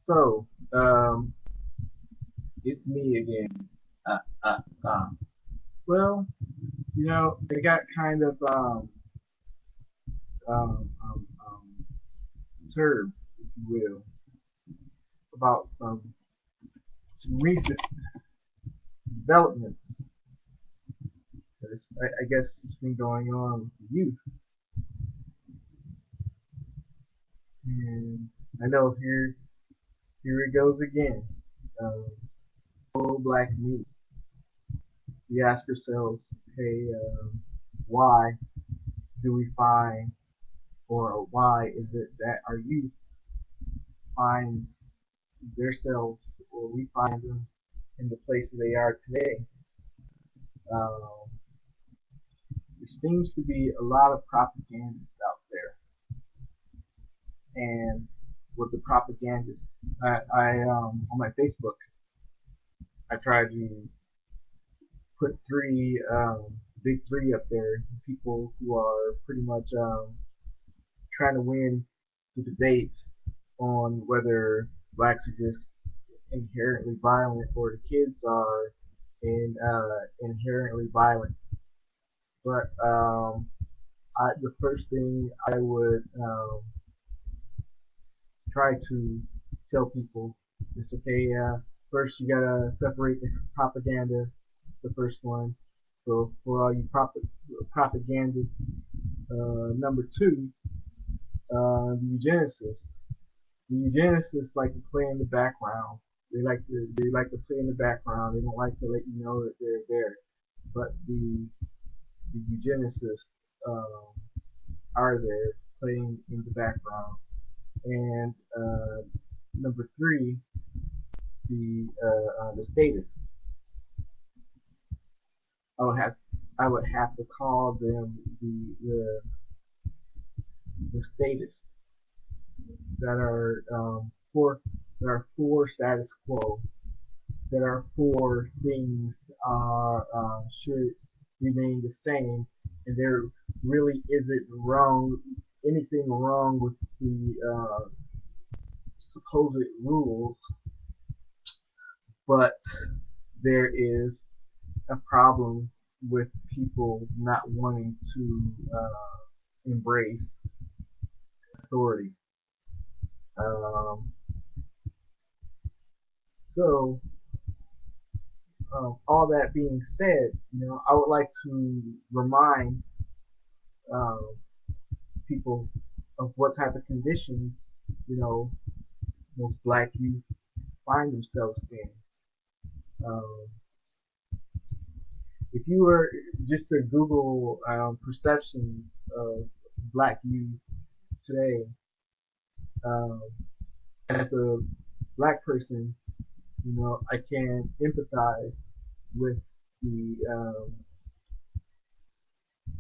So, it's me again. Uh, uh, uh. Well, I got kind of um, um, um, perturbed, if you will, about some recent developments. I guess it's been going on with the youth, and I know here it goes again. Um, Black meat. We ask ourselves, hey, why do we find, or why is it that our youth find themselves, or we find them in the place they are today? Um, there seems to be a lot of propagandists out there, and with the propagandists, I on my Facebook, I tried to put three big three up there, people who are pretty much trying to win the debate on whether blacks are just inherently violent or the kids are inherently violent. But the first thing I would try to tell people is okay. First, you gotta separate the propaganda. The first one. So for all you propagandists, number two, the eugenicists. The eugenicists like to play in the background. They like to play in the background. They don't like to let you know that they're there. But the eugenicists are there playing in the background. And number three, the status. I would have I would have to call them the status that are for status quo, that are for things should remain the same, and there really isn't wrong anything wrong with the supposed rules, but there is a problem with people not wanting to embrace authority. Um, so, all that being said, I would like to remind um, people of what type of conditions, you know, most black youth find themselves in. Um, if you were just to Google perception of black youth today, um, as a black person, I can empathize with the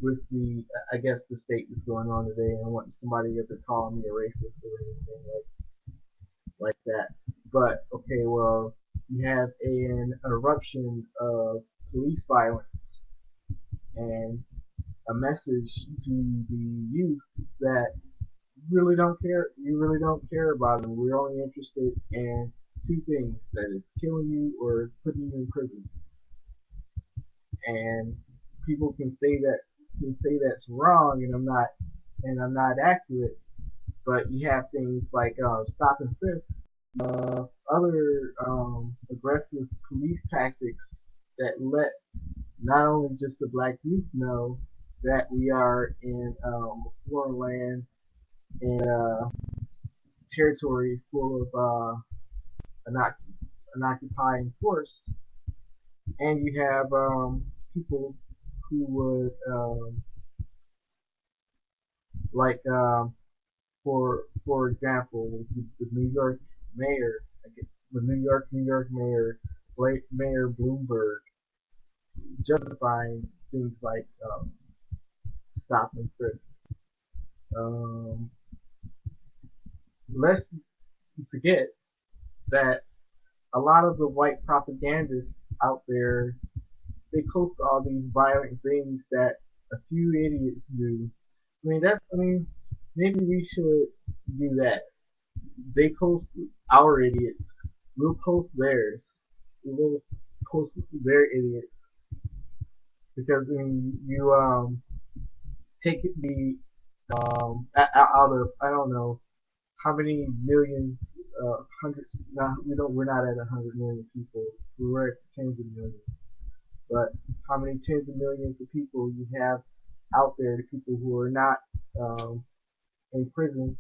with the I guess the state that's going on today, and I want somebody to call me a racist or anything like that. But okay, well, you have an eruption of police violence and a message to the youth that you really don't care about them. We're only interested in two things: that is killing you or putting you in prison. And people can say that's wrong, and I'm not accurate. But you have things like stop and frisk, other aggressive police tactics that let not only just the black youth know that we are in a foreign land and territory full of an, an occupying force, and you have people who would like for example the New York mayor, the New York mayor, Mayor Bloomberg, justifying things like stop and frisk. Um, let's forget that a lot of the white propagandists out there, they post all these violent things that a few idiots do. I mean maybe we should do that. they post our idiots. We'll post theirs. We'll post their idiots because when you take the out of I don't know how many millions, hundreds. Not we don't. We're not at 100 million people. We're at tens of millions. But how many tens of millions of people you have out there? The people who are not um, in prison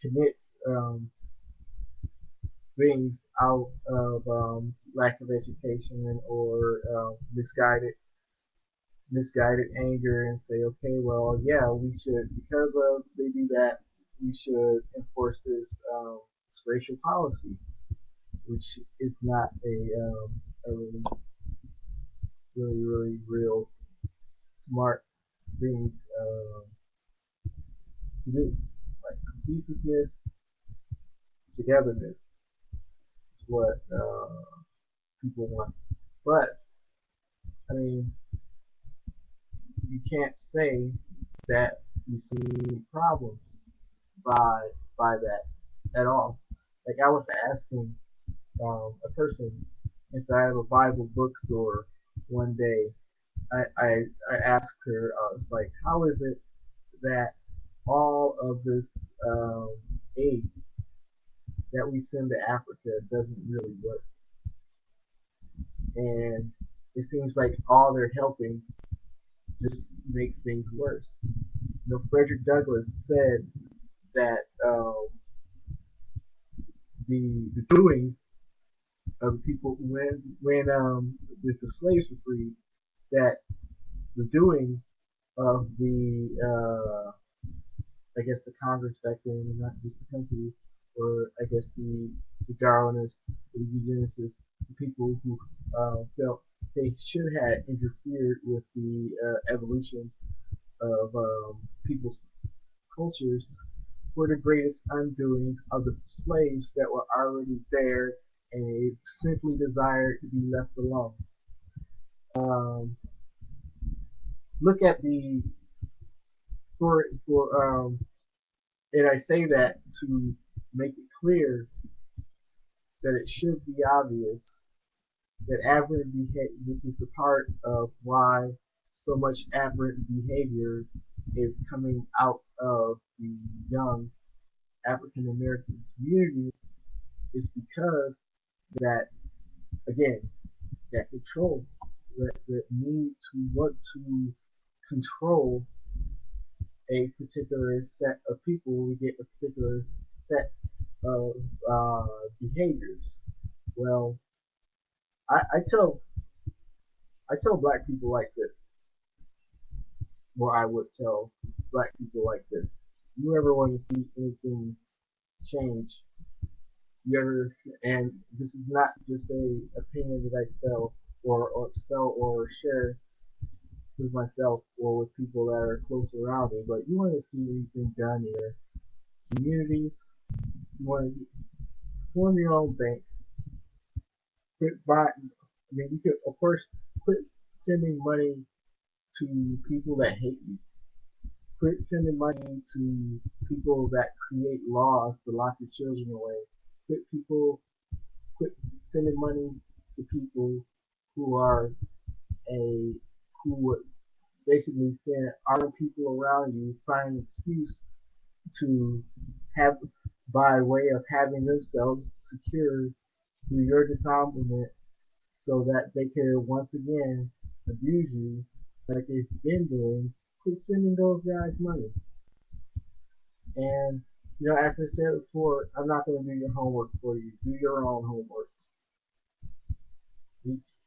commit um, things out of lack of education or misguided anger and say, okay, well, yeah, we should, because of they do that, we should enforce this racial policy, which is not a really real smart thing to do. Like cohesiveness, togetherness is what people want. But I mean, you can't say that you see problems by that at all. Like I was asking a person inside of a Bible bookstore one day. I asked her, I was like, how is it that all of this um, aid that we send to Africa doesn't really work? And it seems like all they're helping just makes things worse. Frederick Douglass said that the doing of the people when the slaves were freed, that the doing of the I guess the Congress back then, not just the country, or I guess the Darwinists, the eugenicists, the people who felt they should have interfered with the evolution of people's cultures were the greatest undoing of the slaves that were already there and simply desired to be left alone. Um, Look at the for and I say that to make it clear that it should be obvious that aberrant behavior. This is the part of why so much aberrant behavior is coming out of the young African American communities is because that again that control that need to want to control a particular set of people, we get a particular set of behaviors. Well, I tell black people like this, or I would tell black people like this. You ever want to see anything change? You ever, and this is not just a opinion that I sell or share with myself or with people that are close around me, but you want to see anything done in your communities. You want to form your own banks. Quit buying. I mean, you could, of course, quit sending money to people that hate you. Quit sending money to people that create laws to lock your children away. Quit people. Quit sending money to people who are a who would basically send other people around you find an excuse to have by way of having themselves secured through your disarmament so that they can once again abuse you like they've been doing. Quit sending those guys money. And as I said before, I'm not going to do your homework for you. Do your own homework. Peace.